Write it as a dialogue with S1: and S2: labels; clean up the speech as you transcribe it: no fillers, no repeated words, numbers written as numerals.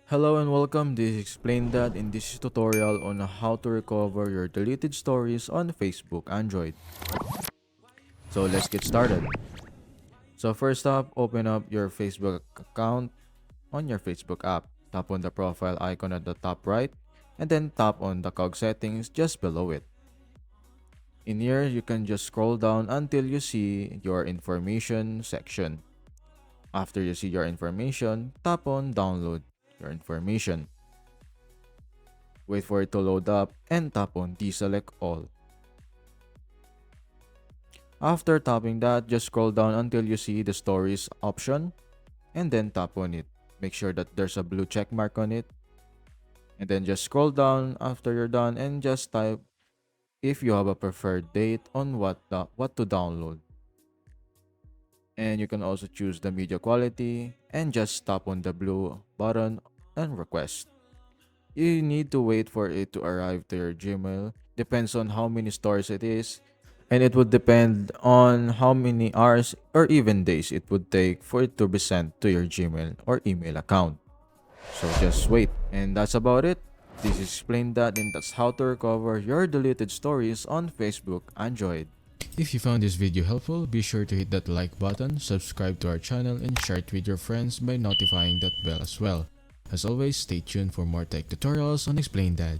S1: Hello and welcome. This is Explain That. In this tutorial on how to recover your deleted stories on Facebook Android. So let's get started. So first up, open up your Facebook account on your Facebook app. Tap on the profile icon at the top right and then tap on the cog settings just below it. In here, you can just scroll down until you see your information section. After you see your information, tap on download your information. Wait for it to load up and tap on deselect all. After tapping that, just scroll down until you see the stories option and then tap on it. Make sure that there's a blue check mark on it and then just scroll down after you're done and just type if you have a preferred date on what to download. And you can also choose the media quality and just tap on the blue button and request. You need to wait for it to arrive to your Gmail. Depends on how many stores it is. And it would depend on how many hours or even days it would take for it to be sent to your Gmail or email account. So just wait. And that's about it. This is Explain That, and that's how to recover your deleted stories on Facebook Android.
S2: If you found this video helpful, be sure to hit that like button, subscribe to our channel, and share it with your friends by notifying that bell as well. As always, stay tuned for more tech tutorials on Explain That.